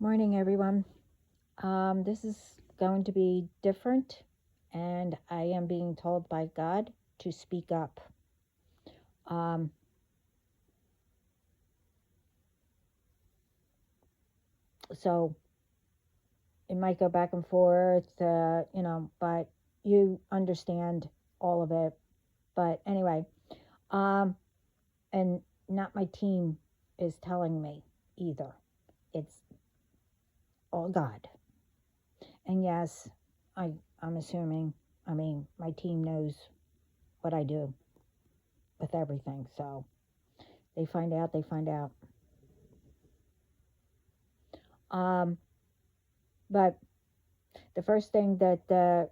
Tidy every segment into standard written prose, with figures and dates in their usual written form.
Morning, everyone. This is going to be different, and I am being told by God to speak up. Um, so it might go back and forth, but you understand all of it. But anyway, um, and not my team is telling me either. It's all God. And yes, I'm assuming, my team knows what I do with everything. So they find out, they find out. Um, but the first thing that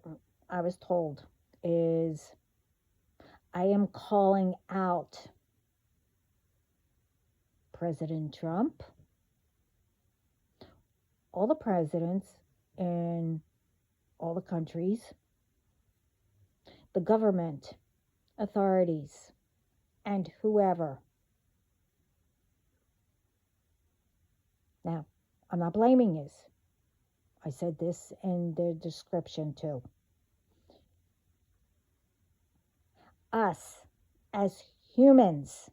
I was told is I am calling out President Trump, all the presidents in all the countries, the government, authorities, and whoever. Now, I'm not blaming you. I said this in the description too. Us as humans,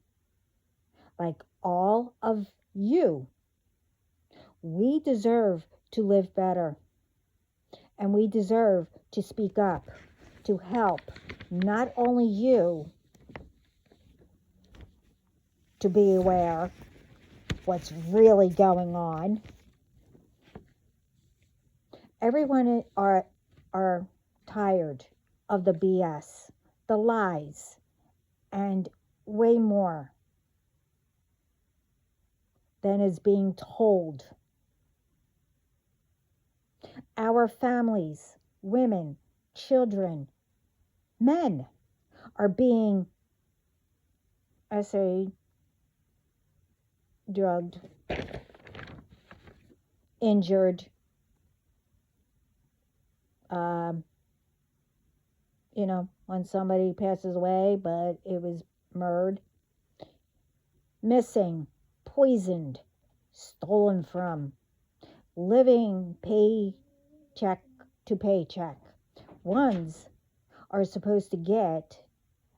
like all of you, we deserve to live better. And we deserve to speak up, to help not only you to be aware what's really going on. Everyone are tired of the BS, the lies, and way more than is being told. Our families, women, children, men are being, I say, drugged, injured, um, when somebody passes away, but it was murdered, missing, poisoned, stolen from, living paycheck to paycheck. Ones are supposed to get,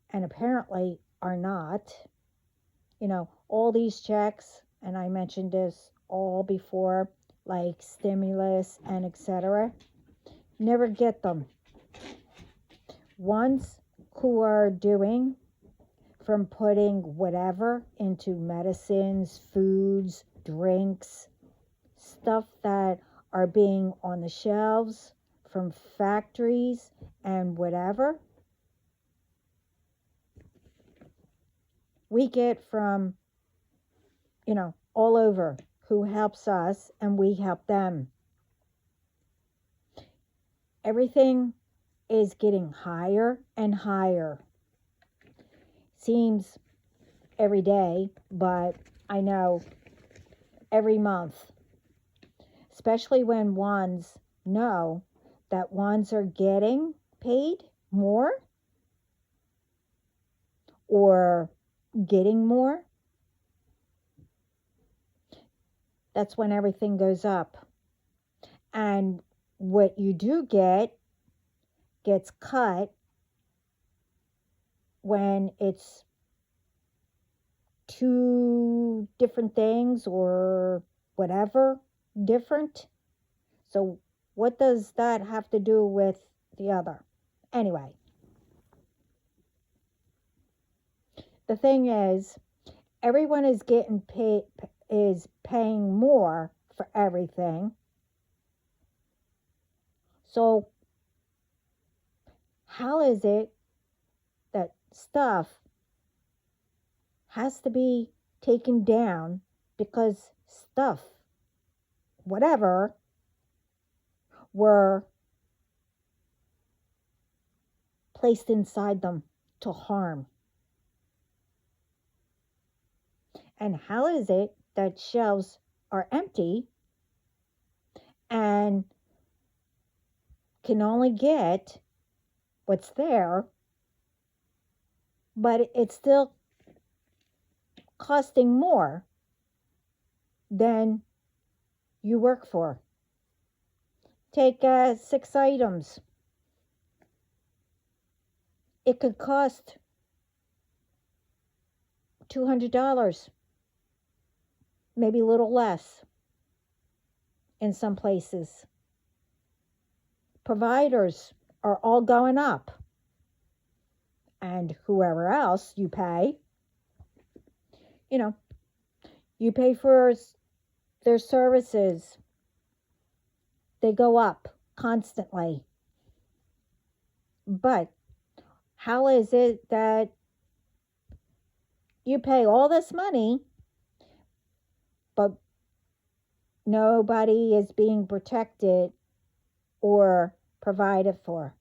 and apparently are not. All these checks, and I mentioned this all before, like stimulus and etc., never get them. Ones who are doing from putting whatever into medicines, foods, drinks, stuff that are being on the shelves from factories and whatever. We get from, all over who helps us and we help them. Everything is getting higher and higher. Seems every day, but I know every month, especially when ones know that ones are getting paid more or getting more. That's when everything goes up. And what you do gets cut when it's two different things or whatever different. So what does that have to do with the other? Anyway, the thing is, everyone is getting paid, is paying more for everything. So how is it that stuff has to be taken down because stuff, whatever, were placed inside them to harm? And how is it that shelves are empty and can only get what's there, but it's still costing more than you work for. Take 6 items. It could cost $200, maybe a little less in some places. Providers are all going up. And whoever else you pay, you know, you pay for their services. They go up constantly. But how is it that you pay all this money, but nobody is being protected or provided for?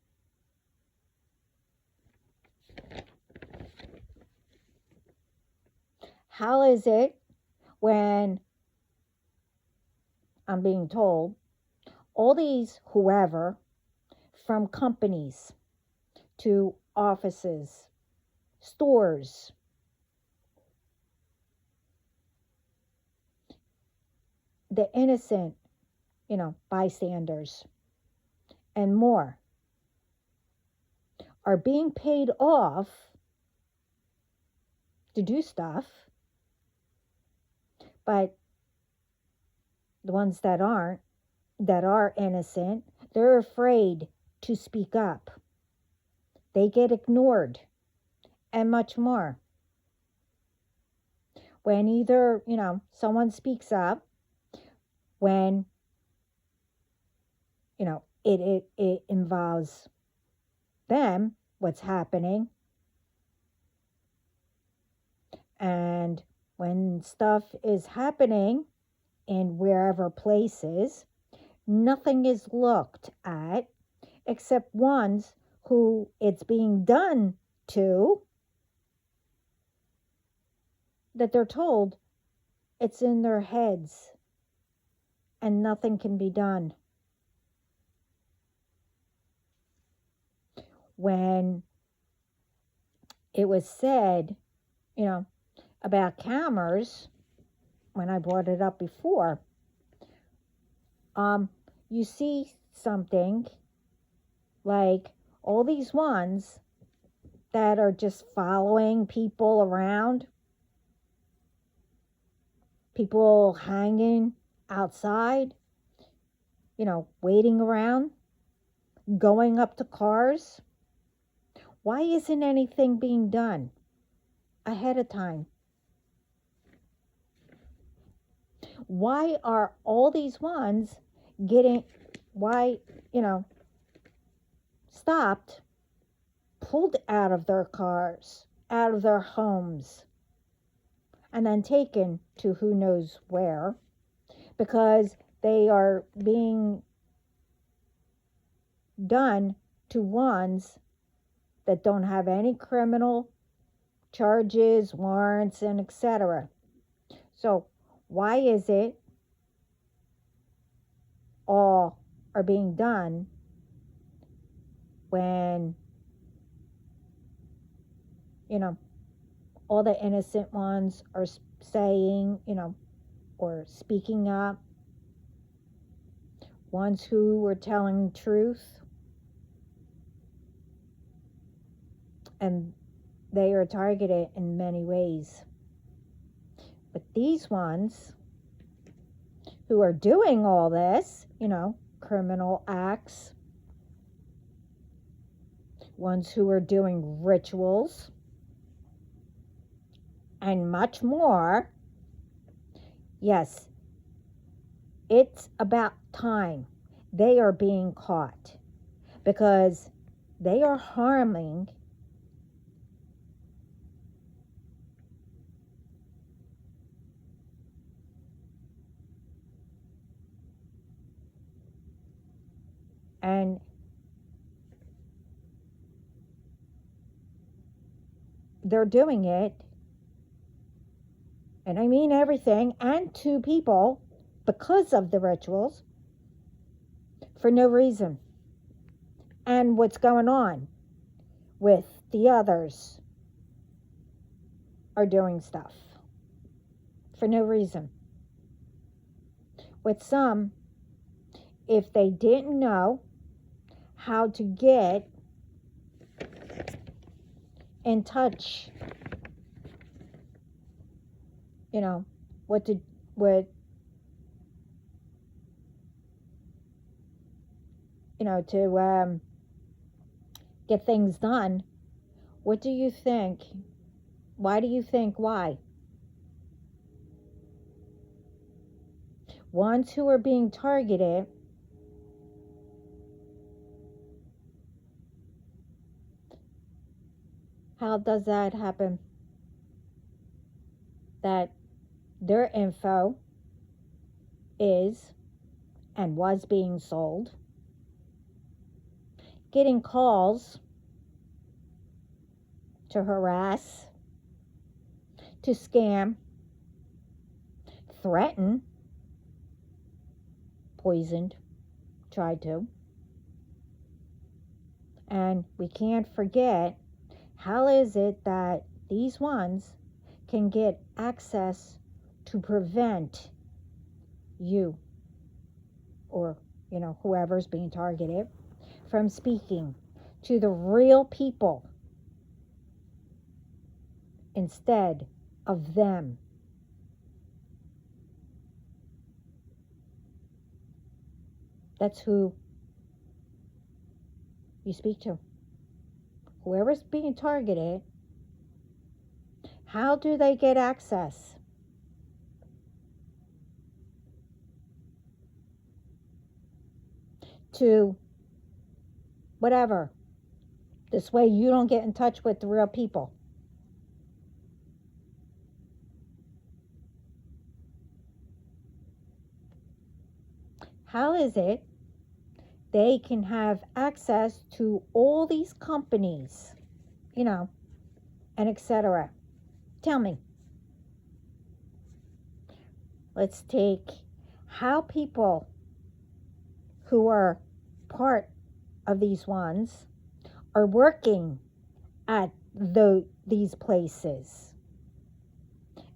How is it when I'm being told all these whoever, from companies to offices, stores, the innocent, bystanders, and more are being paid off to do stuff, but the ones that aren't, that are innocent, they're afraid to speak up. They get ignored and much more. When either, someone speaks up, when, it involves them, what's happening, and when stuff is happening in wherever places, nothing is looked at except ones who it's being done to, that they're told it's in their heads and nothing can be done. When it was said, about cameras, when I brought it up before, you see something like all these ones that are just following people around, people hanging outside, waiting around, going up to cars. Why isn't anything being done ahead of time? Why are all these ones stopped, pulled out of their cars, out of their homes, and then taken to who knows where, because they are being done to ones that don't have any criminal charges, warrants, and etc. So why is it all are being done when, all the innocent ones are saying, or speaking up, ones who were telling truth, and they are targeted in many ways. But these ones who are doing all this, criminal acts, ones who are doing rituals, and much more, yes, it's about time they are being caught, because they are harming and they're doing it, and I mean everything, and to people, because of the rituals, for no reason. And what's going on with the others are doing stuff for no reason. with some, if they didn't know how to get in touch, you know, what to get things done, what do you think? Why do you think why? Ones who are being targeted, how does that happen? That their info is and was being sold, getting calls to harass, to scam, threaten, poisoned, tried to. And we can't forget, how is it that these ones can get access to prevent you or, whoever's being targeted from speaking to the real people instead of them? That's who you speak to. Whoever's being targeted, how do they get access? To whatever. This way you don't get in touch with the real people. How is it they can have access to all these companies, and etc.? Tell me. Let's take how people who are part of these ones are working at these places,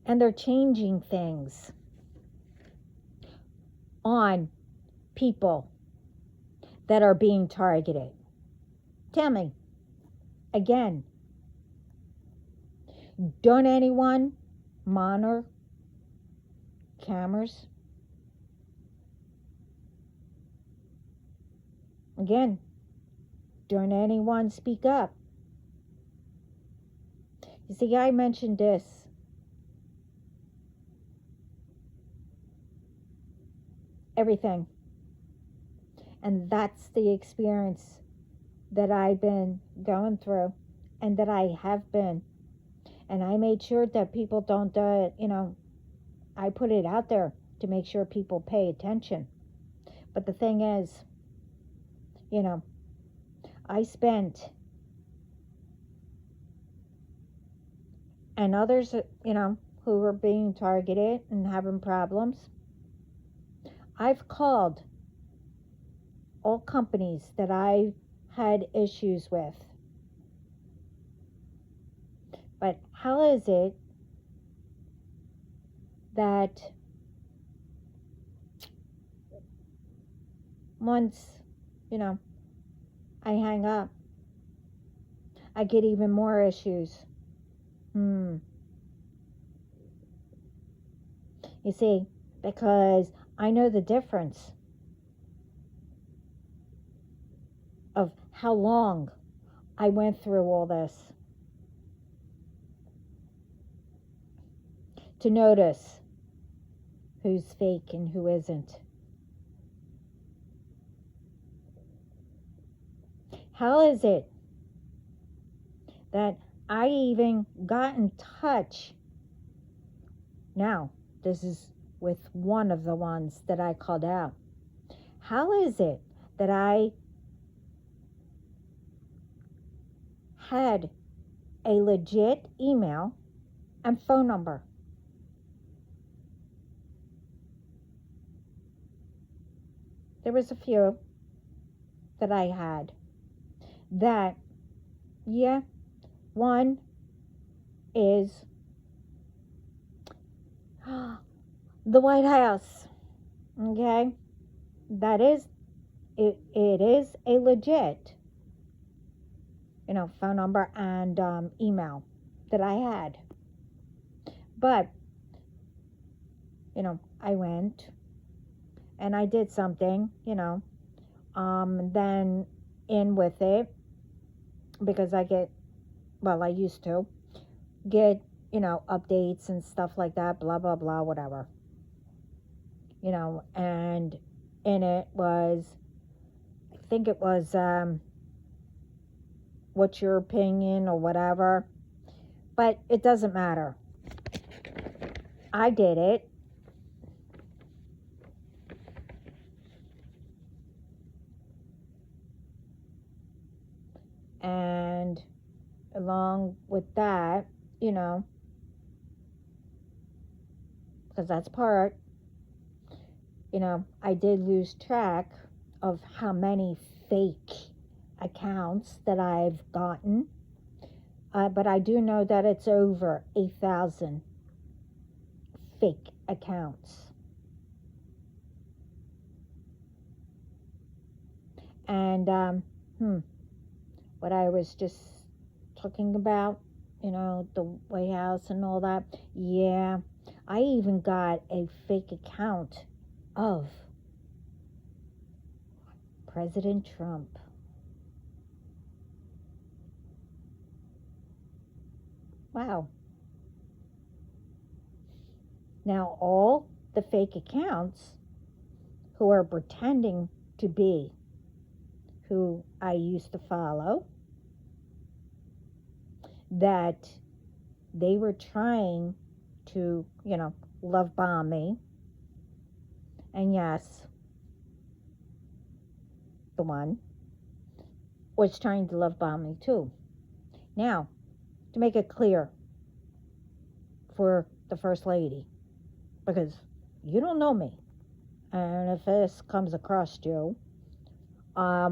and they're changing things on people that are being targeted. Tell me, again, don't anyone monitor cameras? Again, don't anyone speak up? You see, I mentioned this. Everything. And that's the experience that I've been going through and that I have been. And I made sure that people don't, I put it out there to make sure people pay attention. But the thing is, I spent, and others, who were being targeted and having problems, I've called all companies that I had issues with. But how is it that once, I hang up, I get even more issues? You see, because I know the difference of how long I went through all this to notice who's fake and who isn't. How is it that I even got in touch? Now, this is with one of the ones that I called out. How is it that I had a legit email and phone number? There was a few that I had that, one is the White House. Okay, that is it. It is a legit, phone number and email that I had. But I went and I did something, then in with it because I used to get, updates and stuff like that, blah, blah, blah, whatever, and in it was, I think it was, what's your opinion or whatever, but it doesn't matter. I did it. And along with that, because that's part, I did lose track of how many fake accounts that I've gotten. But I do know that it's over 8,000 fake accounts. And what I was just talking about, the White House and all that, yeah, I even got a fake account of President Trump. Wow. Now, all the fake accounts who are pretending to be who I used to follow, that they were trying to, love bomb me. And yes, the one was trying to love bomb me too. Now, to make it clear for the First Lady, because you don't know me, and if this comes across you, I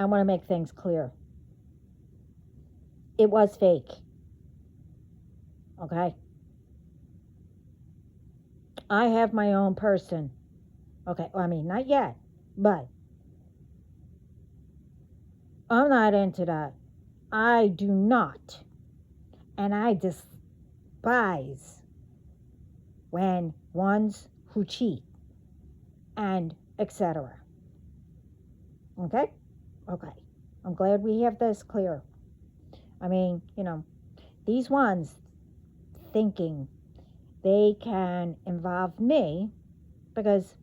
want to make things clear. It was fake. Okay? I have my own person. Okay, well, I mean, not yet, but I'm not into that. I do not. And I despise when ones who cheat and etc. Okay? Okay. I'm glad we have this clear. I mean, these ones thinking they can involve me because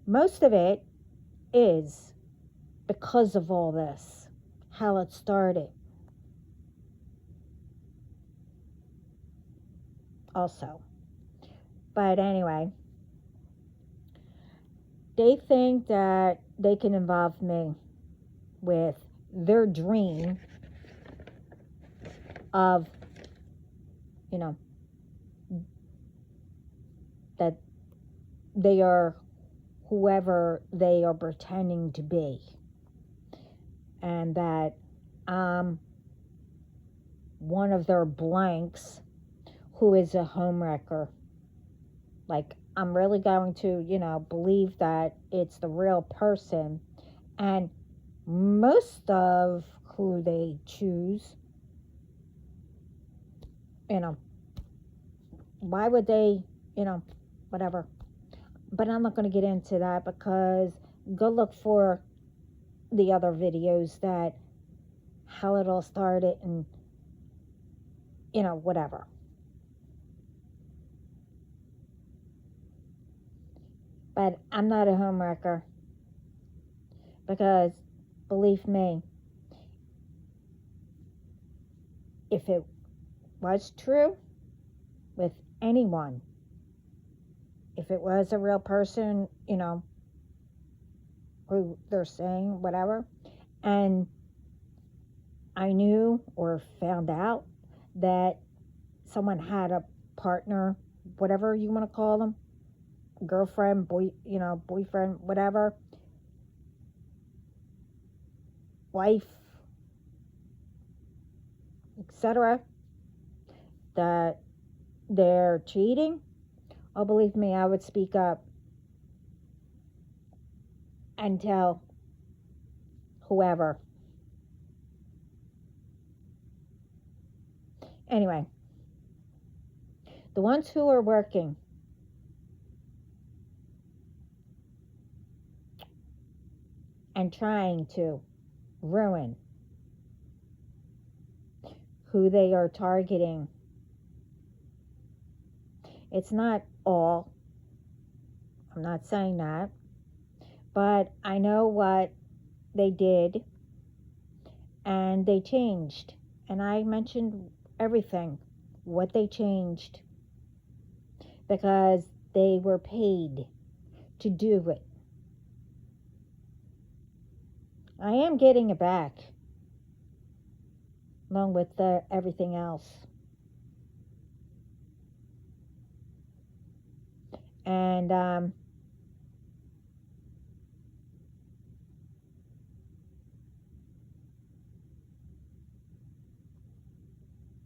most of it is because of all this, how it started. Also. But anyway, they think that they can involve me with their dream of, that they are whoever they are pretending to be. And that I'm one of their blanks who is a homewrecker. Like, I'm really going to, believe that it's the real person. And most of who they choose, why would they, whatever. But I'm not going to get into that because go look for the other videos that how it all started and, whatever. But I'm not a homewrecker because, believe me, if it was true with anyone, if it was a real person, who they're saying, whatever, and I knew or found out that someone had a partner, whatever you want to call them, girlfriend, boyfriend, whatever, wife, etc., that they're cheating, oh, believe me, I would speak up and tell whoever. Anyway, the ones who are working and trying to ruin who they are targeting, it's not all. I'm not saying that. But I know what they did, and they changed. And I mentioned everything, what they changed, because they were paid to do it. I am getting it back, along with everything else. And,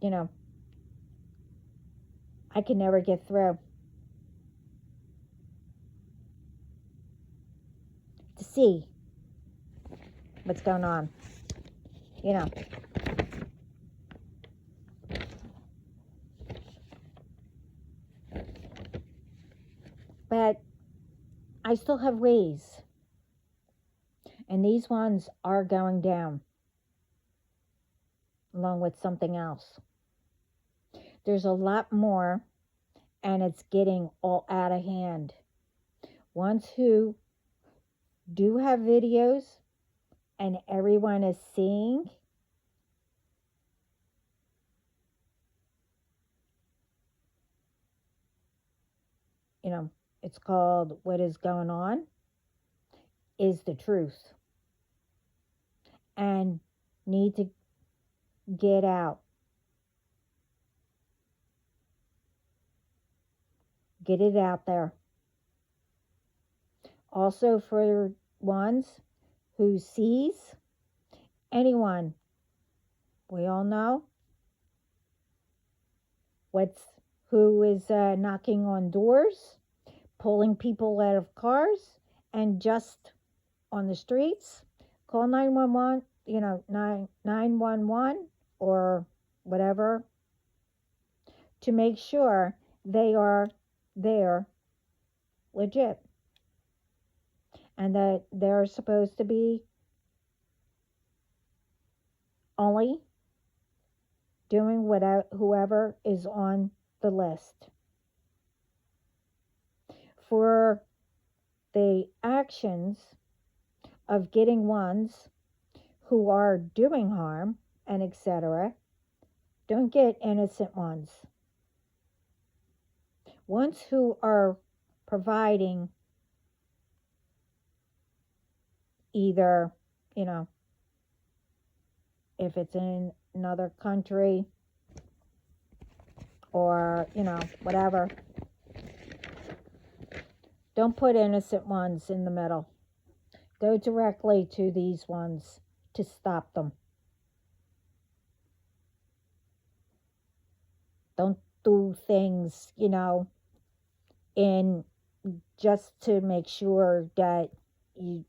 you know, I can never get through to see what's going on, you know. But I still have ways, and these ones are going down, along with something else. There's a lot more, and it's getting all out of hand. Ones who do have videos and everyone is seeing, you know, it's called What Is Going On, is the truth, and need to get out. Get it out there. Also, for ones who sees anyone, we all know who is knocking on doors, pulling people out of cars, and just on the streets. Call 911, 911 or whatever, to make sure they are there legit, and that they're supposed to be only doing whoever is on the list. For the actions of getting ones who are doing harm and etc., don't get innocent ones. Ones who are providing either, if it's in another country or, whatever, don't put innocent ones in the middle. Go directly to these ones to stop them. Don't do things, in just to make sure that the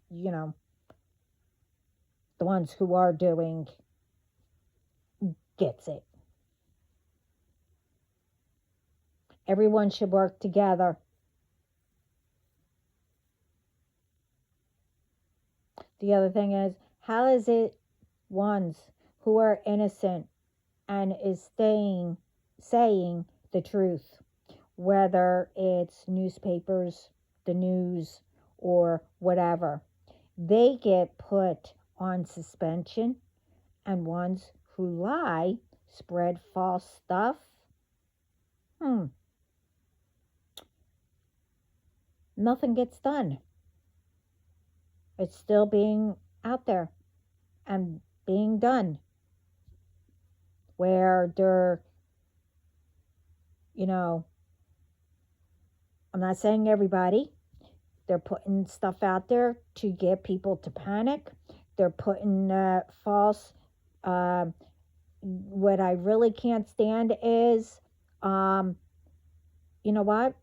ones who are doing gets it. Everyone should work together. The other thing is, how is it ones who are innocent and is saying the truth, whether it's newspapers, the news, or whatever, they get put on suspension, and ones who lie, spread false stuff, nothing gets done. It's still being out there and being done, where they're, I'm not saying everybody, they're putting stuff out there to get people to panic. They're putting false, what I really can't stand is you know what?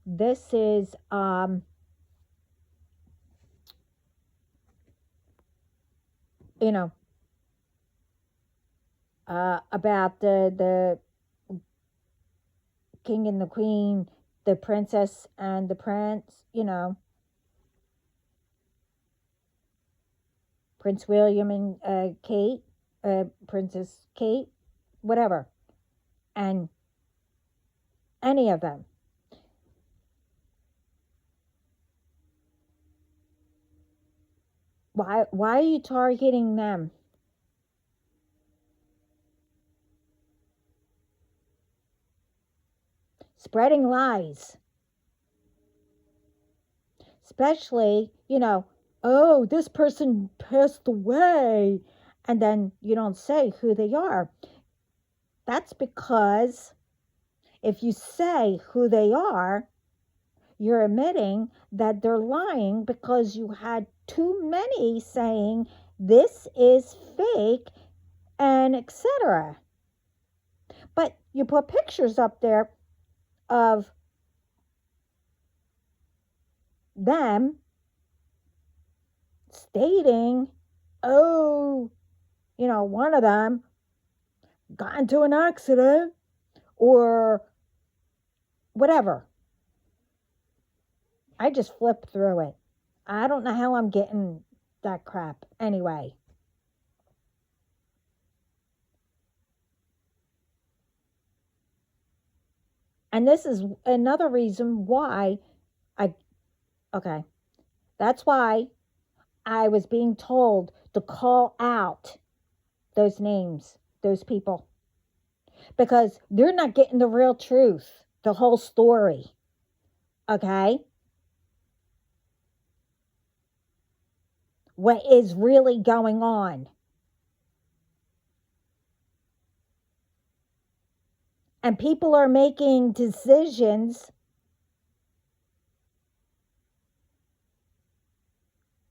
This is, you know, about the king and the queen, the princess and the prince, Prince William and Kate, Princess Kate, whatever, and any of them. Why are you targeting them? Spreading lies, especially, oh, this person passed away, and then you don't say who they are. That's because if you say who they are, you're admitting that they're lying because you had too many saying this is fake and etc. But you put pictures up there of them stating, oh, one of them got into an accident or whatever. I just flipped through it. I don't know how I'm getting that crap anyway. And this is another reason why I, okay, that's why I was being told to call out those names, those people, because they're not getting the real truth, the whole story. Okay? What is really going on? And people are making decisions,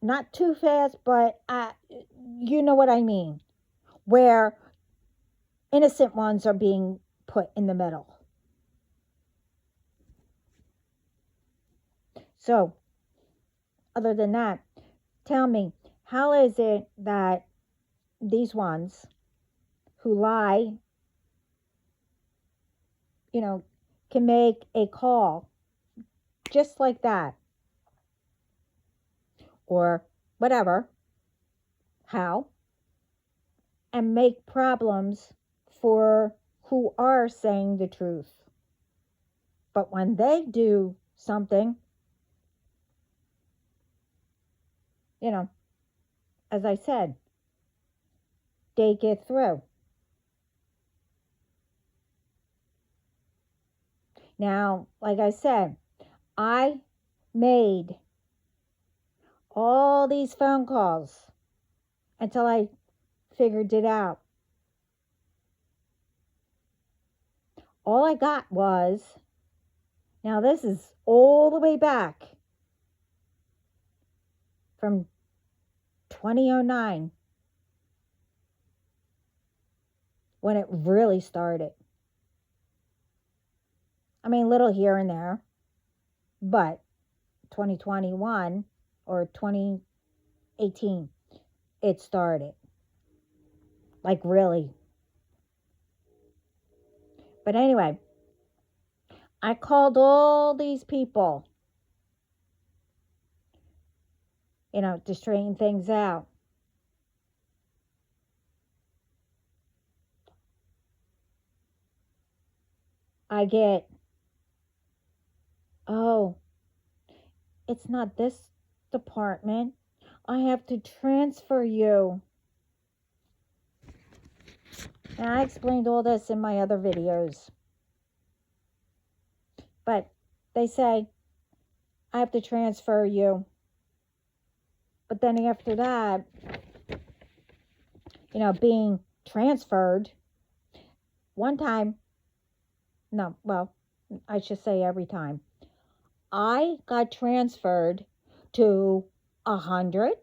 not too fast, but you know what I mean, where innocent ones are being put in the middle. So, other than that, tell me, how is it that these ones who lie, you know, can make a call just like that or whatever, how, and make problems for who are saying the truth? But when they do something, you know, as I said, they get through. Now, like I said, I made all these phone calls until I figured it out. All I got was, now this is all the way back from 2009 when it really started. I mean, little here and there, but 2021 or 2018, it started. Like, really. But anyway, I called all these people, to straighten things out. I get, oh, it's not this department. I have to transfer you. And I explained all this in my other videos. But they say, I have to transfer you. But then after that, being transferred, one time, no, well, I should say every time, I got transferred to 100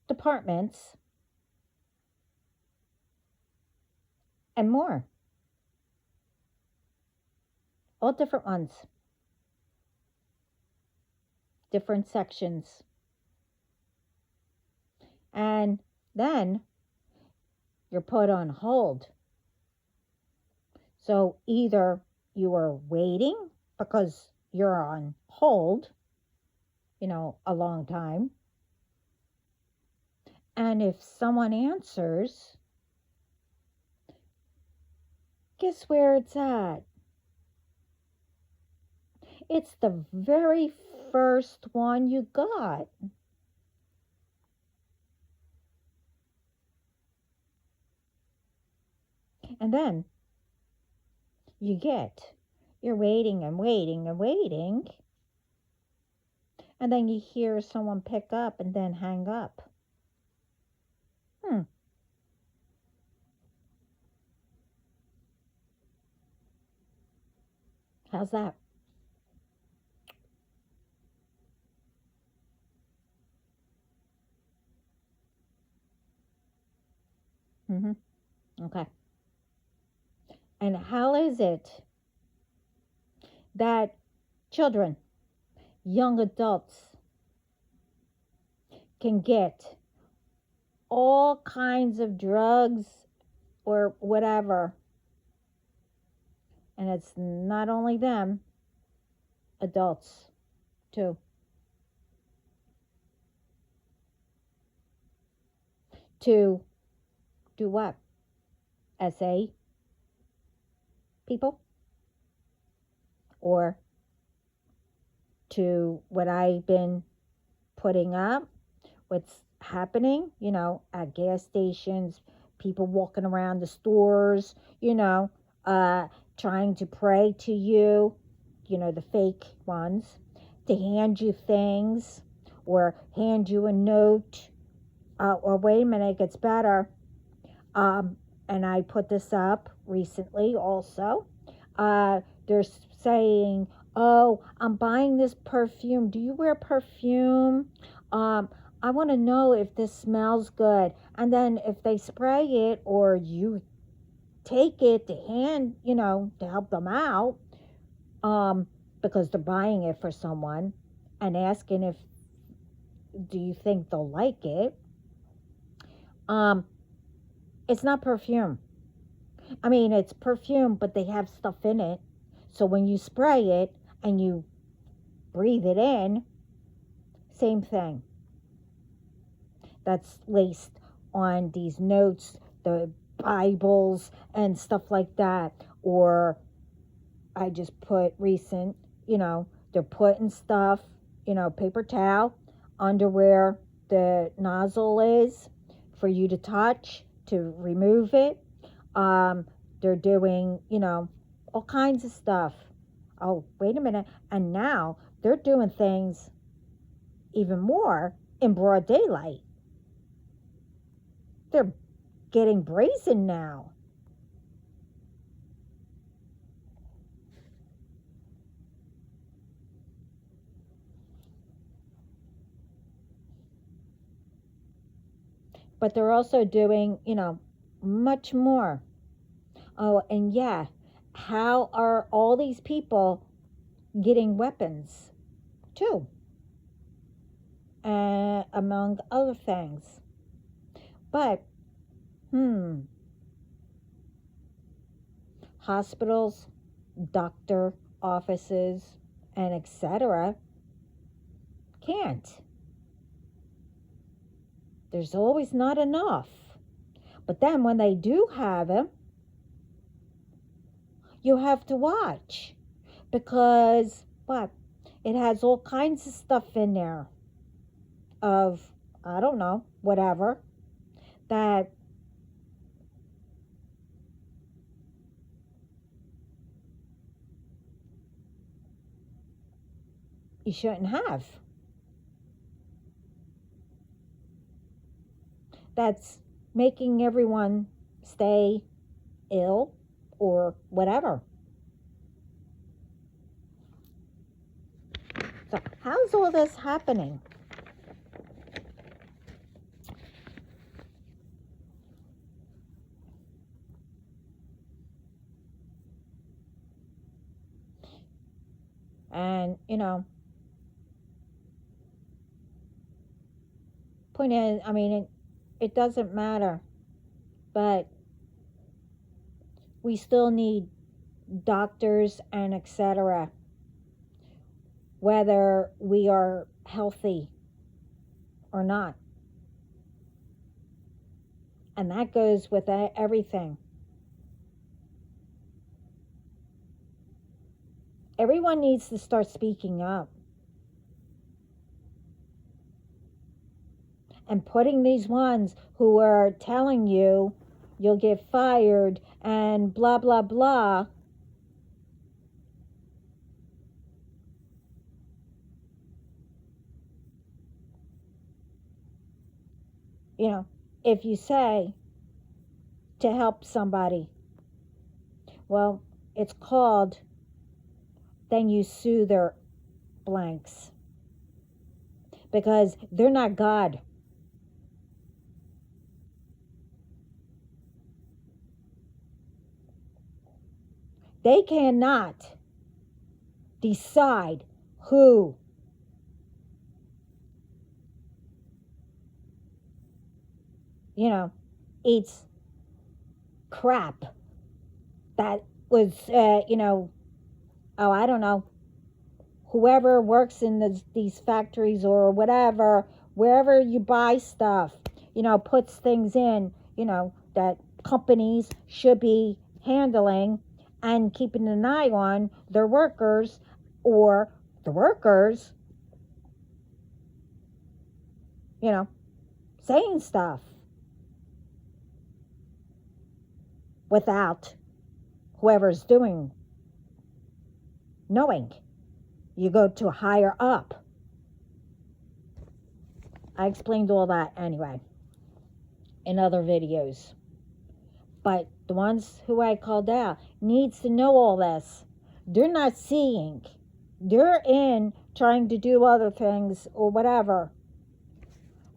departments and more. all different ones, different sections. And then you're put on hold. So either you are waiting because you're on hold, a long time. And if someone answers, guess where it's at? It's the very first one you got. And then you're waiting and waiting and waiting. And then you hear someone pick up and then hang up. Hmm, how's that? Mm-hmm. Okay. And how is it that children, young adults, can get all kinds of drugs or whatever? And it's not only them, adults too. To do what? SA people? Or to what I've been putting up, what's happening, at gas stations, people walking around the stores, uh, trying to pray to you, the fake ones, to hand you things or hand you a note. Or wait a minute, it gets better. Um, and I put this up recently also. They're saying, "Oh, I'm buying this perfume. Do you wear perfume? Um, I want to know if this smells good." And then if they spray it or you take it to hand, to help them out, um, because they're buying it for someone and asking if do you think they'll like it? Um, it's not perfume. I mean, it's perfume, but they have stuff in it. So when you spray it and you breathe it in, same thing. That's laced on these notes, the Bibles, and stuff like that. Or I just put recent, they're putting stuff, paper towel under where the nozzle is for you to touch to remove it. Um, they're doing, all kinds of stuff. Oh, wait a minute. And now they're doing things even more in broad daylight. They're getting brazen now. But they're also doing, much more. Oh, and yeah, how are all these people getting weapons too? Among other things. But, hmm, hospitals, doctor offices, and etc. can't. There's always not enough. But then when they do have them, you have to watch because what? It has all kinds of stuff in there of, I don't know, whatever, that you shouldn't have. That's making everyone stay ill or whatever. So, how's all this happening? And, point is, I mean, it doesn't matter, but we still need doctors and etc., whether we are healthy or not. And that goes with everything. Everyone needs to start speaking up and putting these ones who are telling you you'll get fired and blah, blah, blah. You know, if you say to help somebody, well, it's called, then you sue their blanks because they're not God. They cannot decide who eats crap that was, oh, I don't know, whoever works in these factories or whatever, wherever you buy stuff, puts things in, that companies should be handling and keeping an eye on their workers, or the workers, saying stuff without whoever's doing knowing. You go to higher up. I explained all that anyway in other videos. But the ones who I called out needs to know all this. They're not seeing. They're in trying to do other things or whatever.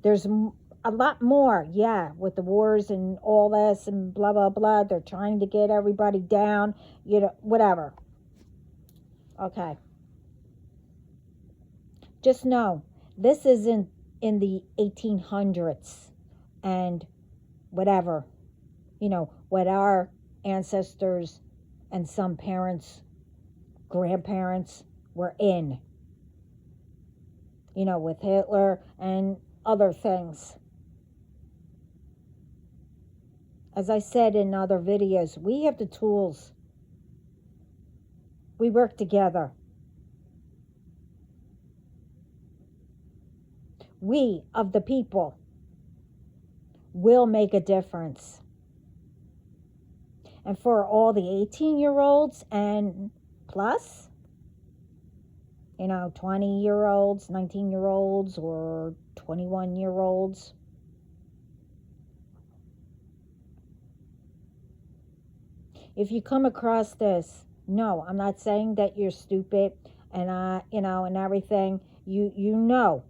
There's a lot more, yeah, with the wars and all this and blah, blah, blah. They're trying to get everybody down, whatever. Okay. Just know, this isn't in the 1800s and whatever, what our ancestors and some parents, grandparents were in, with Hitler and other things. As I said in other videos, we have the tools. We work together. We of the people will make a difference. And for all the 18-year-olds and plus, 20-year-olds, 19-year-olds, or 21-year-olds, if you come across this, no, I'm not saying that you're stupid and and everything. You know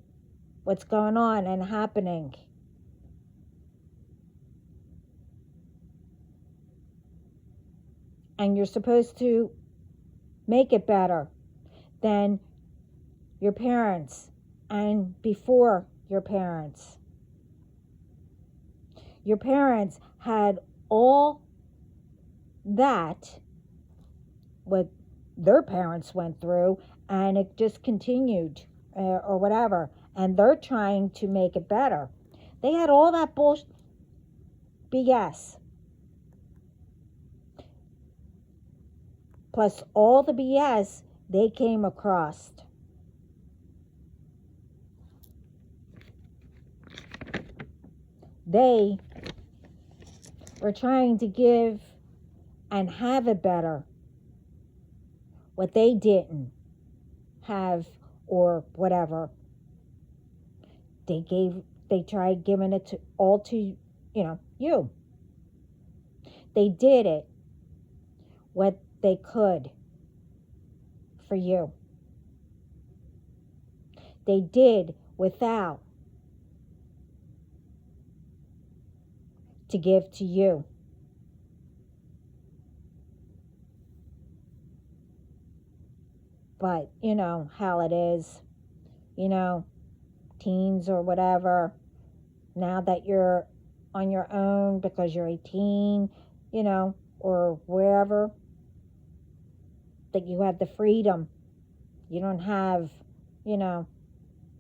what's going on and happening. And you're supposed to make it better than your parents and before your parents. Your parents had all that, what their parents went through, and it just continued or whatever. And they're trying to make it better. They had all that bullshit, BS. Plus all the BS they came across. They were trying to give and have it better. What they didn't have or whatever, they tried giving it to you. They did it what they could for you. They did without to give to you. But you know how it is, you know, teens or whatever, now that you're on your own because you're 18, you know, or wherever, that you have the freedom. You don't have, you know,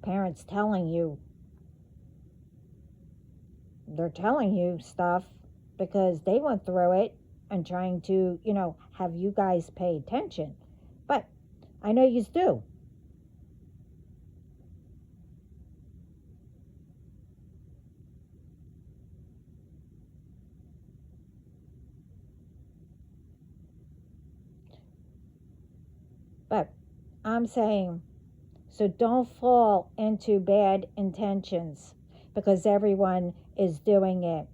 parents telling you, they're telling you stuff because they went through it and trying to, you know, have you guys pay attention. But I know you do. But I'm saying, so don't fall into bad intentions because everyone is doing it.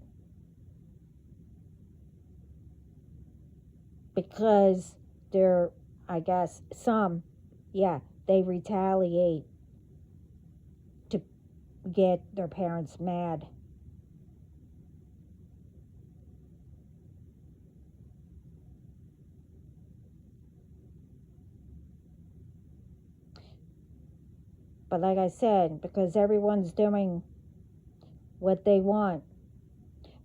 Because they're, I guess, some, yeah, they retaliate to get their parents mad. But like I said, because everyone's doing what they want,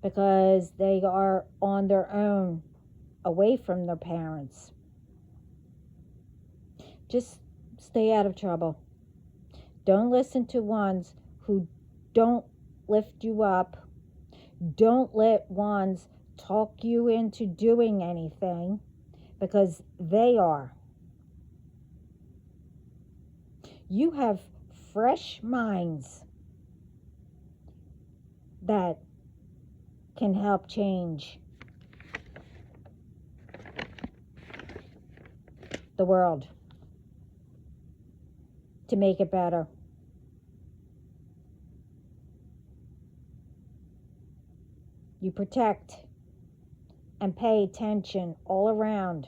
because they are on their own, away from their parents, just stay out of trouble. Don't listen to ones who don't lift you up. Don't let ones talk you into doing anything because they are. You have fresh minds that can help change the world to make it better. You protect and pay attention all around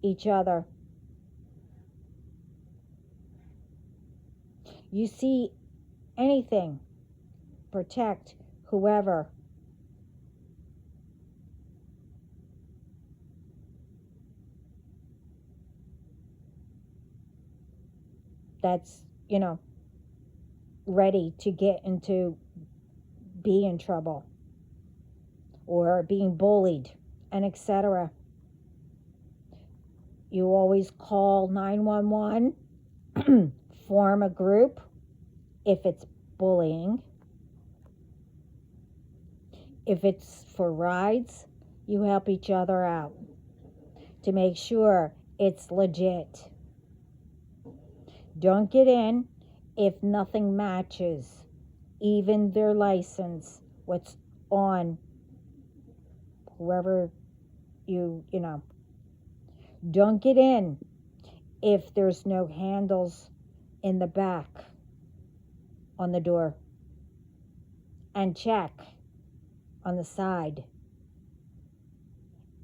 each other. You see anything, protect whoever. That's, you know, ready to get into be in trouble or being bullied and etc. You always call 911, form a group if it's bullying. If it's for rides, you help each other out to make sure it's legit. Don't get in if nothing matches, even their license, what's on whoever you know. Don't get in if there's no handles in the back on the door. And check on the side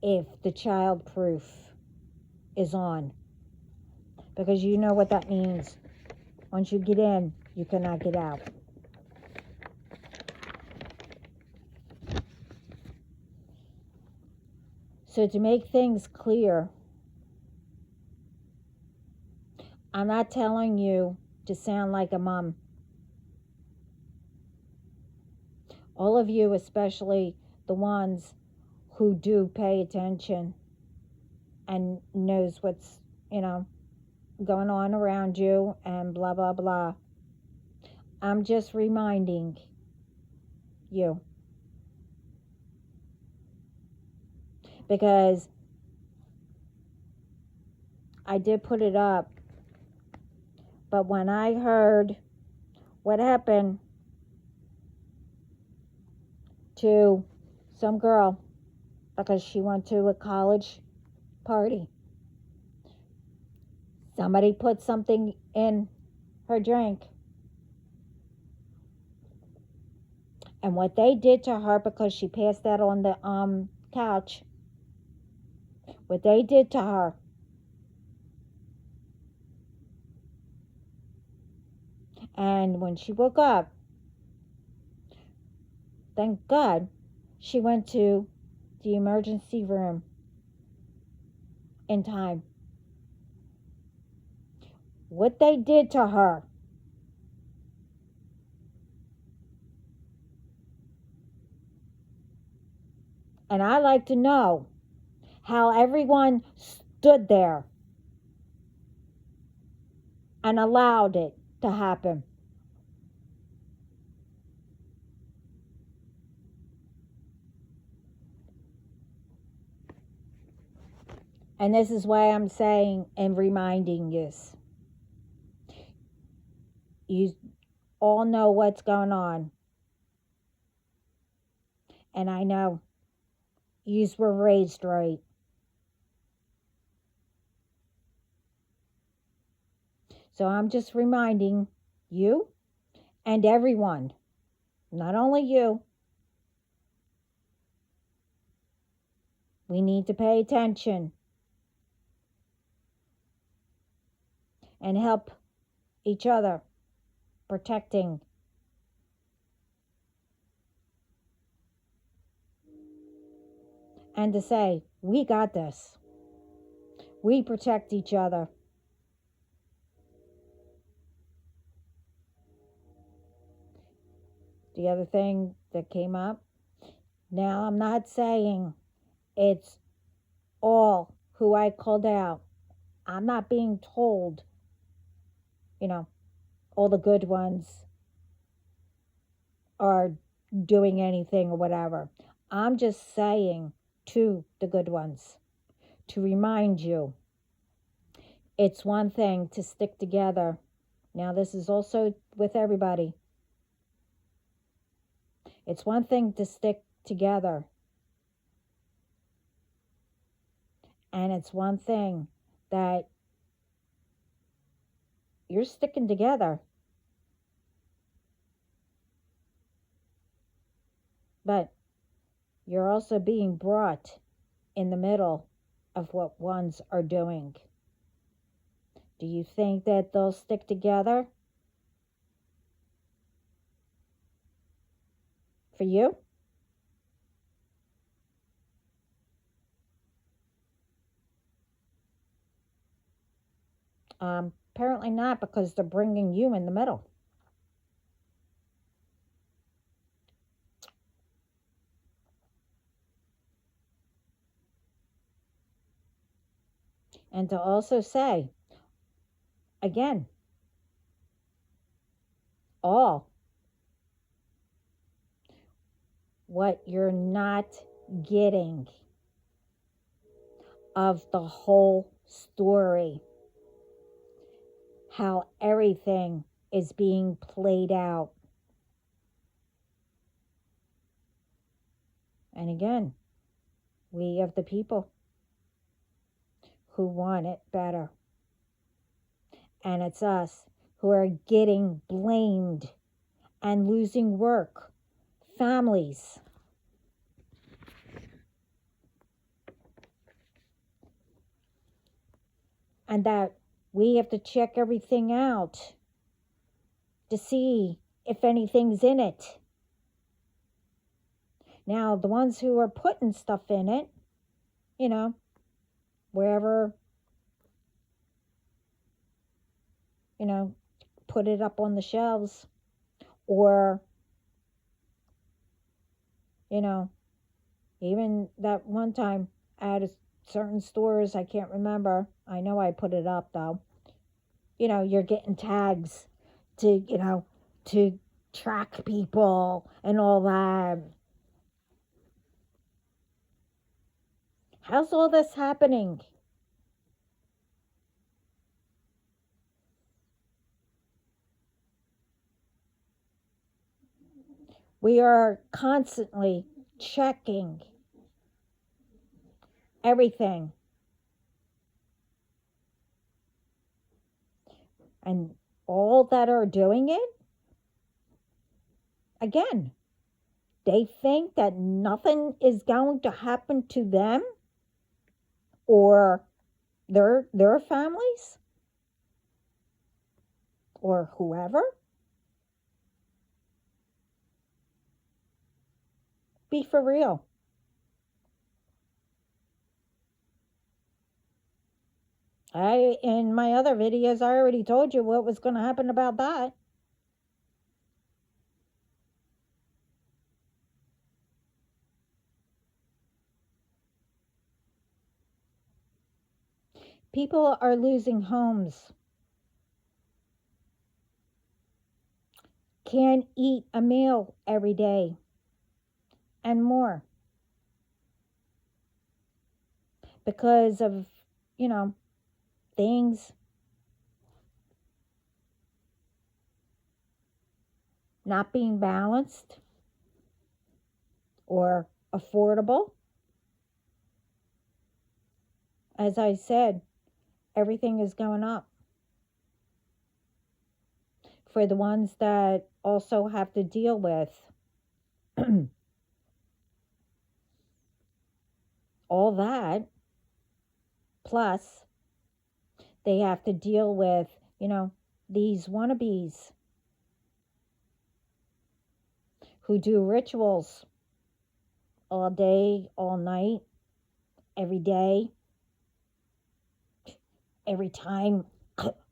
if the child proof is on. Because you know what that means. Once you get in, you cannot get out. So to make things clear, I'm not telling you to sound like a mom. All of you, especially the ones who do pay attention and knows what's, you know, going on around you and blah, blah, blah. I'm just reminding you. Because I did put it up, but when I heard what happened to some girl because she went to a college party, somebody put something in her drink. And what they did to her, because she passed out on the couch, what they did to her, and when she woke up, thank God, she went to the emergency room in time. what they did to her. And I like to know how everyone stood there and allowed it to happen. And this is why I'm saying and reminding you. You all know what's going on. And I know yous were raised right. So I'm just reminding you and everyone, not only you, we need to pay attention and help each other protecting. And to say, we got this. We protect each other. The other thing that came up, now I'm not saying it's all who I called out. I'm not being told, you know, all the good ones are doing anything or whatever. I'm just saying to the good ones to remind you it's one thing to stick together. Now, this is also with everybody. It's one thing to stick together, and it's one thing that you're sticking together, but you're also being brought in the middle of what ones are doing. Do you think that they'll stick together for you? Apparently not, because they're bringing you in the middle. And to also say, again, all what you're not getting of the whole story, how everything is being played out. And again, we have the people who want it better. And it's us who are getting blamed and losing work, families. And that we have to check everything out to see if anything's in it. Now, the ones who are putting stuff in it, you know, wherever, you know, put it up on the shelves, or, you know, even that one time at certain stores, I can't remember. I know I put it up though. You know, you're getting tags to, to track people and all that. How's all this happening? We are constantly checking everything. And all that are doing it, again, they think that nothing is going to happen to them or their families or whoever. Be for real. In my other videos, I already told you what was going to happen about that. People are losing homes, can't eat a meal every day, and more because of, you know, things not being balanced or affordable. As I said, everything is going up for the ones that also have to deal with all that. Plus, they have to deal with, these wannabes who do rituals all day, all night, every day, every time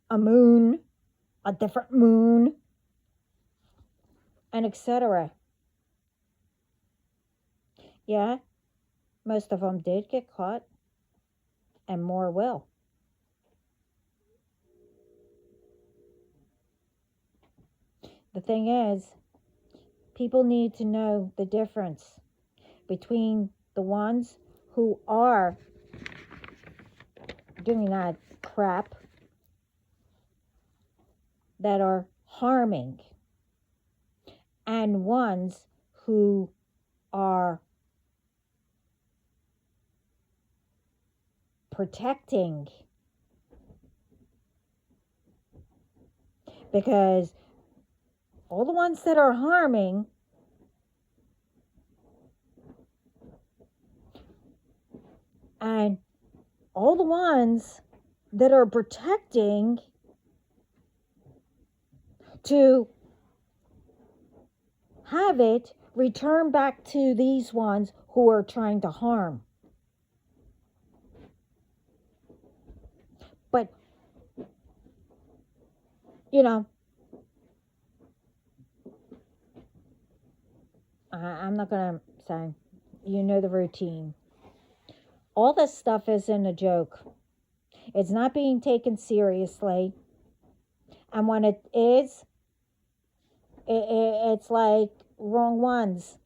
a moon, a different moon, and etc. Yeah, most of them did get caught, and more will. The thing is, people need to know the difference between the ones who are doing that crap, that are harming, and ones who are protecting. Because all the ones that are harming and all the ones that are protecting to have it return back to these ones who are trying to harm. But, you know, I'm not going to say, you know the routine. All this stuff isn't a joke. It's not being taken seriously. And when it is, it's like wrong ones.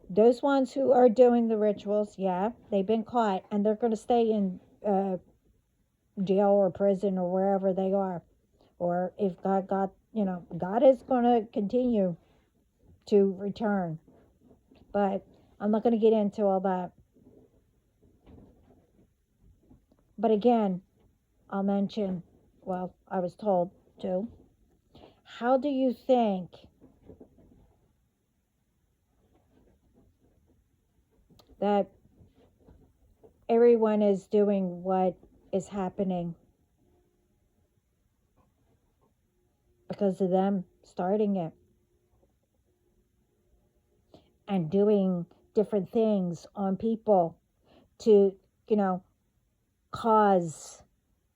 Those ones who are doing the rituals, yeah, they've been caught and they're going to stay in jail or prison or wherever they are. Or if God is going to continue to return. But I'm not going to get into all that. But again, I'll mention, well, I was told to. How do you think that everyone is doing what is happening? Because of them starting it and doing different things on people to, cause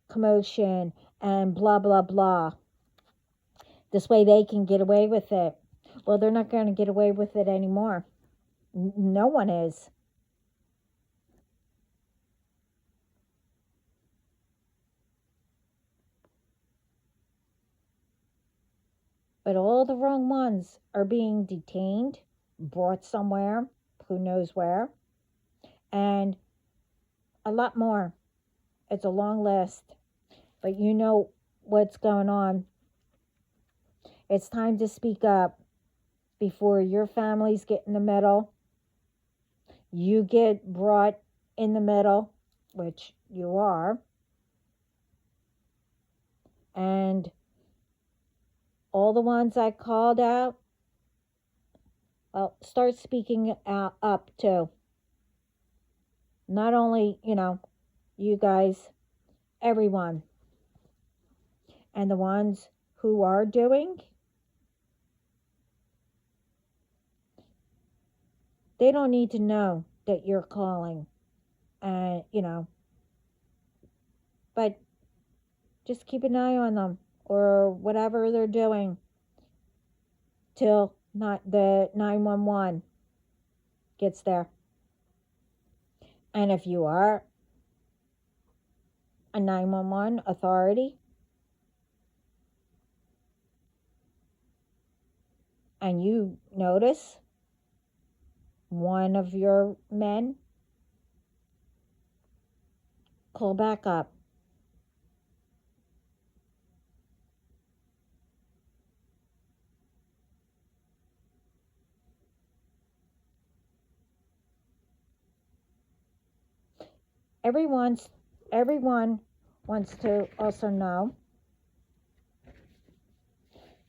commotion and blah, blah, blah. This way they can get away with it. Well, they're not going to get away with it anymore. No one is. But all the wrong ones are being detained, brought somewhere, who knows where, and a lot more. It's a long list. But you know what's going on. It's time to speak up before your families get in the middle. You get brought in the middle, which you are. And all the ones I called out, well, start speaking out up too. Not only, you guys, everyone. And the ones who are doing, they don't need to know that you're calling and but just keep an eye on them or whatever they're doing till not the 911 gets there. And if you are a 911 authority and you notice one of your men, call back up. Everyone wants to also know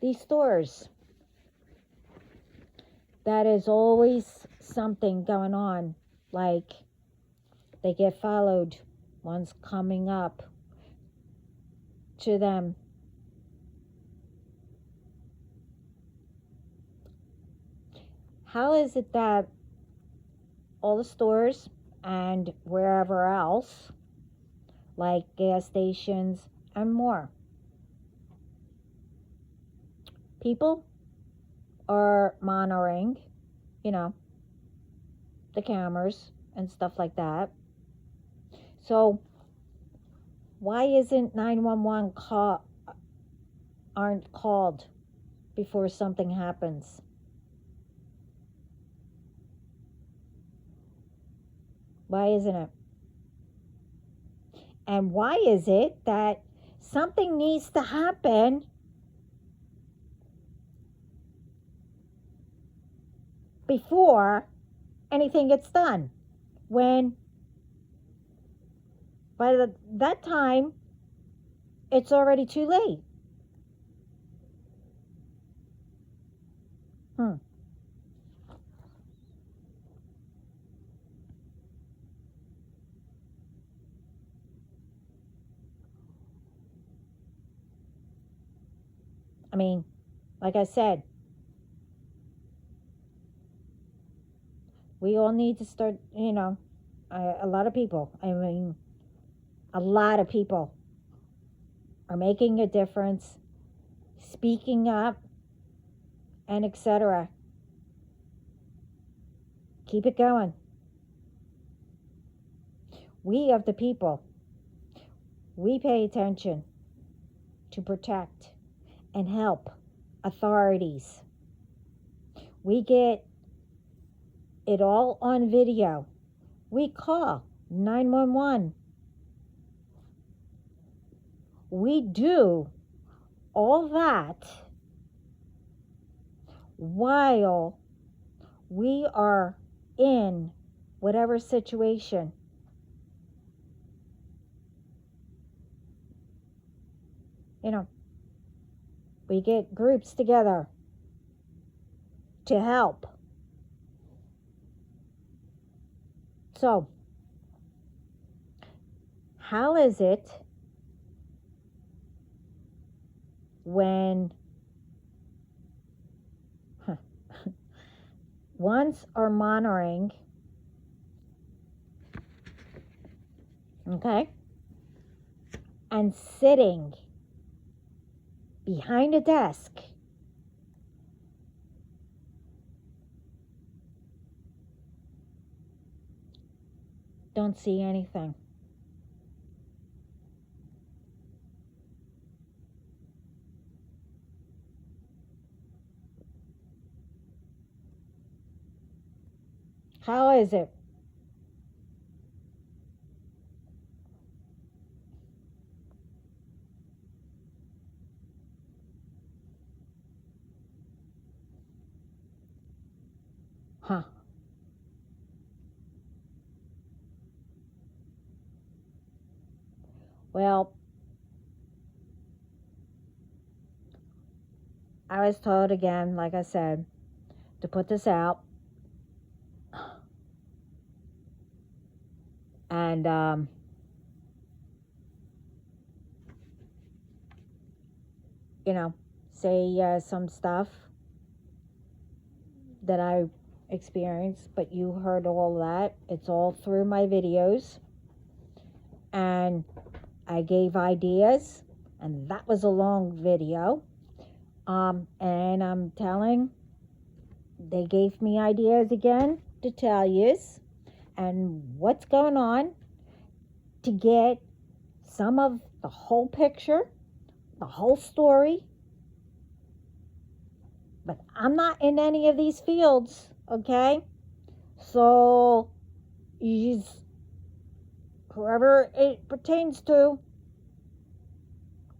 these stores. That is always something going on. Like they get followed. One's coming up to them. How is it that all the stores and wherever else, like gas stations and more, people are monitoring, the cameras and stuff like that. So why isn't 911 aren't called before something happens? Why isn't it? And why is it that something needs to happen before anything gets done? When by that time, it's already too late. I mean, like I said, we all need to start, a lot of people, a lot of people are making a difference, speaking up, and etc. Keep it going. We of the people, we pay attention to protect and help authorities. We get it all on video. We call 911. We do all that while we are in whatever situation. We get groups together to help. So, how is it when ones are monitoring, okay, and sitting behind a desk, don't see anything? How is it? Well, I was told again, like I said, to put this out. And say some stuff that I experienced, but you heard all that. It's all through my videos. and I gave ideas, and that was a long video. And I'm telling, they gave me ideas again to tell yous and what's going on to get some of the whole picture, the whole story. But I'm not in any of these fields, okay? So, whoever it pertains to,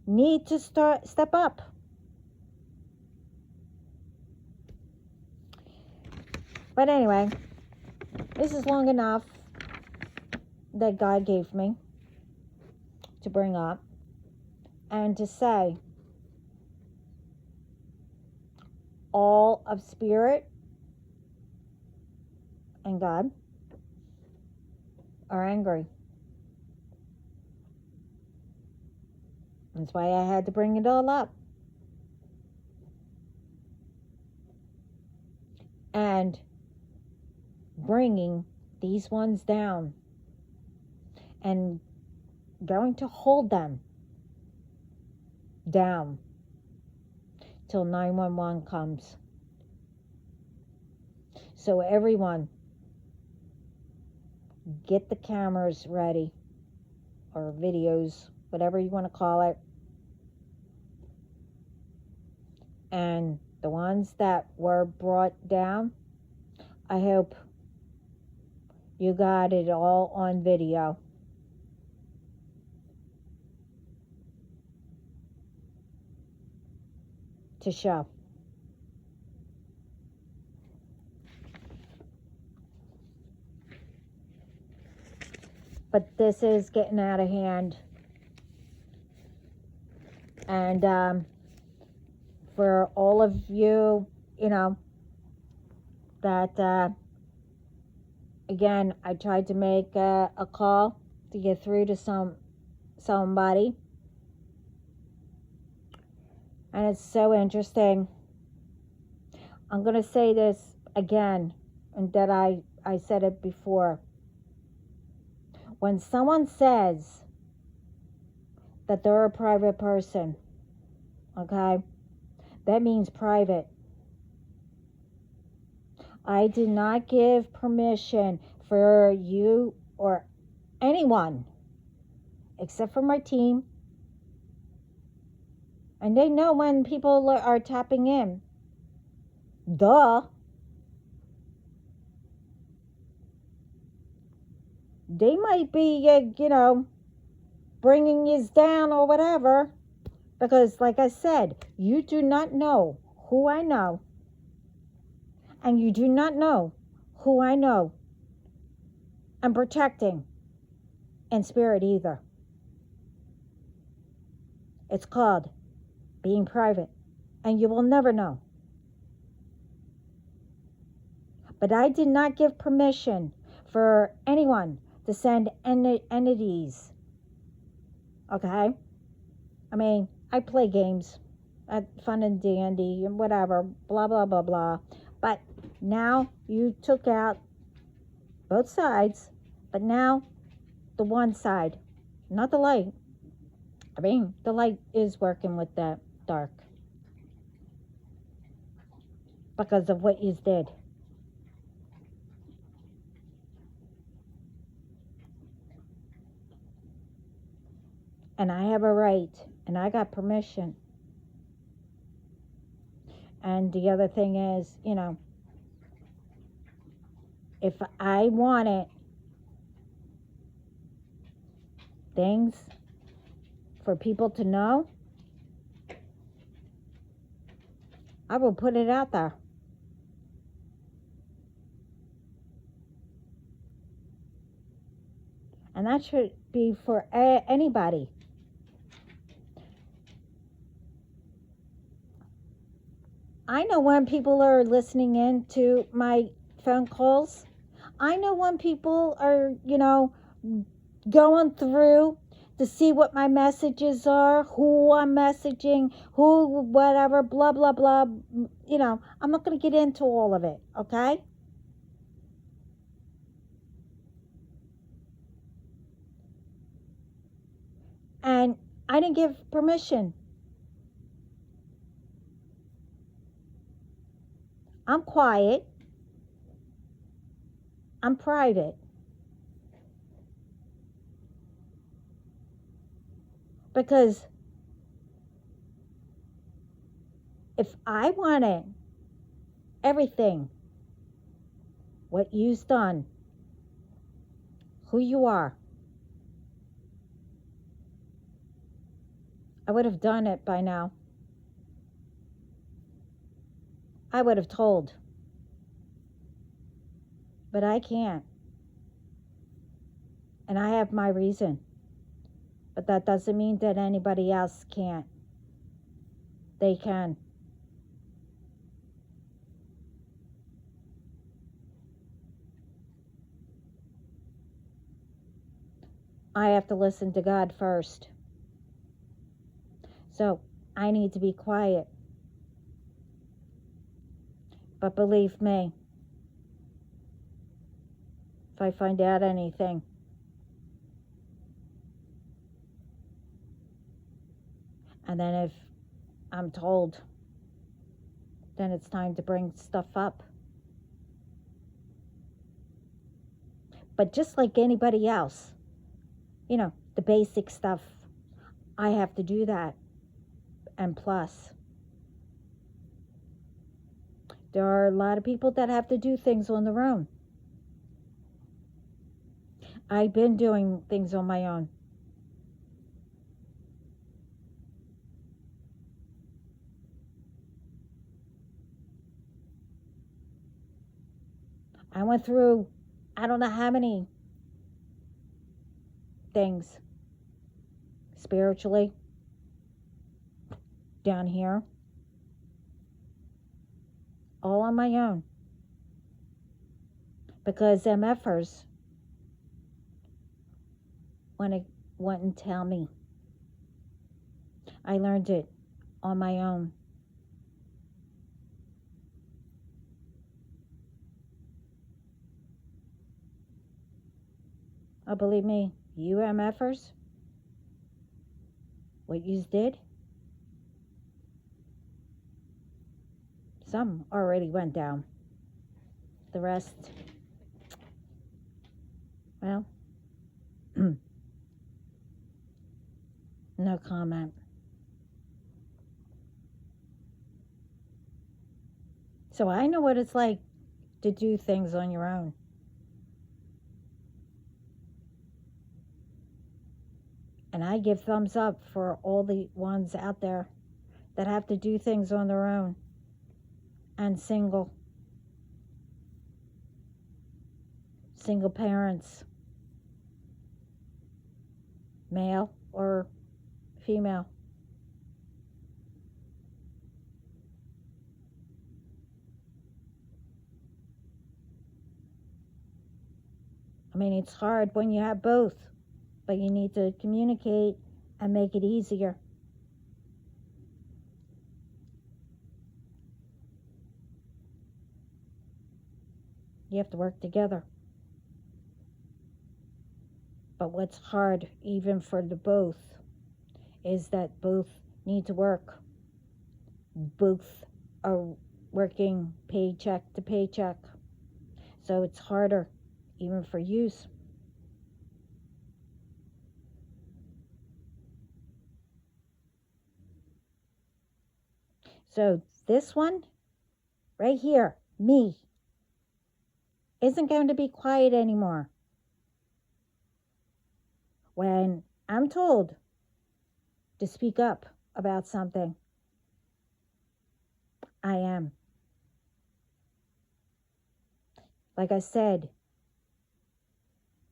need to step up. But anyway, this is long enough that God gave me to bring up and to say all of spirit and God are angry. That's why I had to bring it all up. And bringing these ones down and going to hold them down till 911 comes. So everyone, get the cameras ready, or videos, whatever you want to call it. And the ones that were brought down, I hope you got it all on video. To show. But this is getting out of hand. And for all of you, that, again, I tried to make a call to get through to somebody. And it's so interesting. I'm going to say this again, and that I said it before. When someone says that they're a private person, okay, that means private. I did not give permission for you or anyone, except for my team. And they know when people are tapping in. Duh. They might be, bringing you down or whatever. Because, like I said, you do not know who I know. And you do not know who I know. I'm protecting in spirit either. It's called being private. And you will never know. But I did not give permission for anyone to send entities. Okay? I mean, I play games at fun and dandy and whatever, blah, blah, blah, blah. But now you took out both sides, but now the one side, not the light. I mean, the light is working with the dark because of what you did. And I have a right, and I got permission. And the other thing is, if I wanted things for people to know, I will put it out there. And that should be for anybody. I know when people are listening in to my phone calls. I know when people are, going through to see what my messages are, who I'm messaging, who, whatever, blah, blah, blah. I'm not going to get into all of it, okay? I didn't give permission. I'm quiet. I'm private. Because if I wanted everything, what you've done, who you are, I would have done it by now. I would have told. But I can't. And I have my reason. But that doesn't mean that anybody else can't. They can. I have to listen to God first. So I need to be quiet. But believe me, if I find out anything, and then if I'm told, then it's time to bring stuff up. But just like anybody else, the basic stuff, I have to do that. And plus, there are a lot of people that have to do things on their own. I've been doing things on my own. I went through, I don't know how many things spiritually down here, all on my own. Because MFers wouldn't tell me. I learned it on my own. Oh, believe me, you MFers, what you did, some already went down. The rest, well, no comment. So I know what it's like to do things on your own. And I give thumbs up for all the ones out there that have to do things on their own and single parents, male or female. I mean, it's hard when you have both, but you need to communicate and make it easier. You have to work together. But what's hard, even for the both, is that both need to work. Both are working paycheck to paycheck. So it's harder, even for use. So this one, right here, me, isn't going to be quiet anymore. When I'm told to speak up about something, I am. Like I said,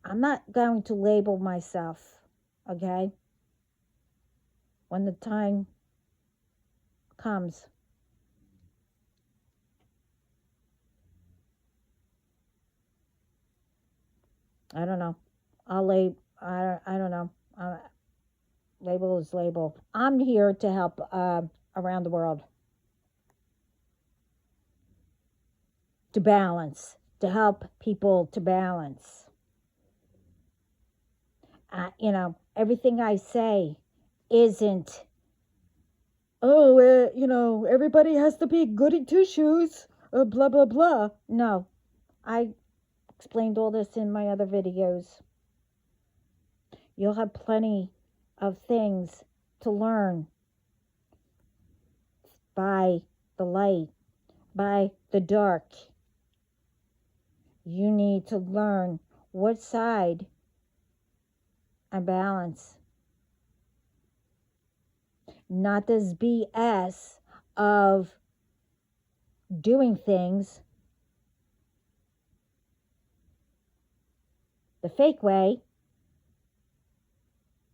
I'm not going to label myself, okay? When the time comes. I don't know. I don't know. Label is label. I'm here to help around the world. To balance. To help people to balance. Everything I say isn't, oh, everybody has to be goody two shoes, blah, blah, blah. No, I explained all this in my other videos. You'll have plenty of things to learn by the light, by the dark. You need to learn what side and balance. Not this BS of doing things the fake way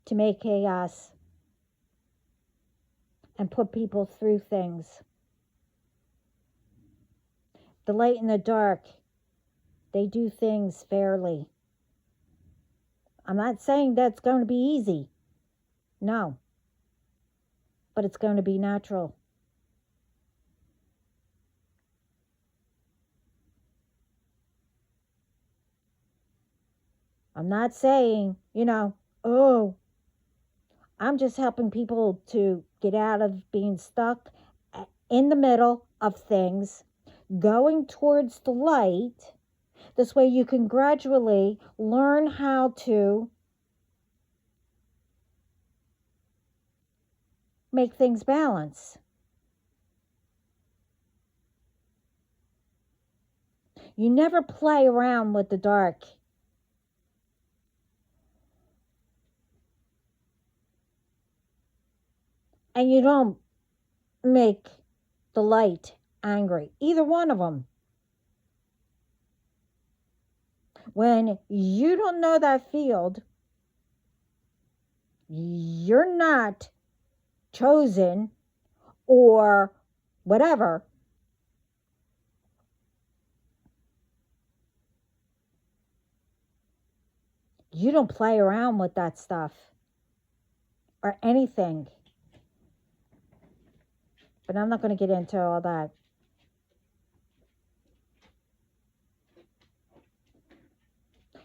to make chaos and put people through things. The light and the dark, they do things fairly. I'm not saying that's going to be easy. No. But it's going to be natural. I'm not saying, oh, I'm just helping people to get out of being stuck in the middle of things, going towards the light. This way you can gradually learn how to make things balance. You never play around with the dark. And you don't make the light angry. Either one of them. When you don't know that field, you're not chosen or whatever. You don't play around with that stuff or anything. But I'm not going to get into all that.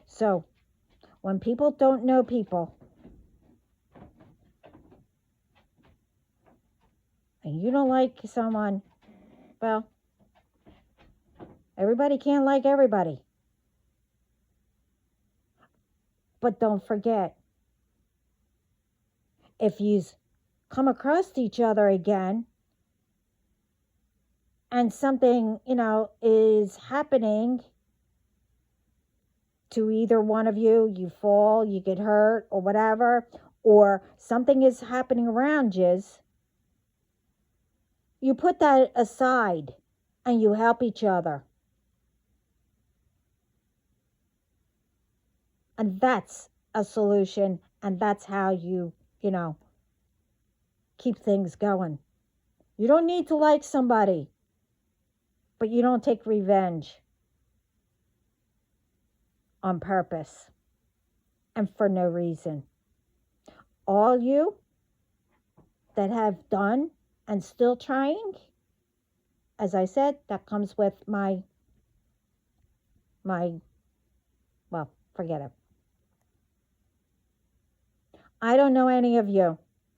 So, when people don't know people, and you don't like someone, well, everybody can't like everybody. But don't forget, if you come across each other again, and something, is happening to either one of you, you fall, you get hurt, or whatever, or something is happening around you put that aside and you help each other. And that's a solution, and that's how you keep things going. You don't need to like somebody, but you don't take revenge on purpose and for no reason. All you that have done and still trying, as I said, that comes with my well, forget it. I don't know any of you.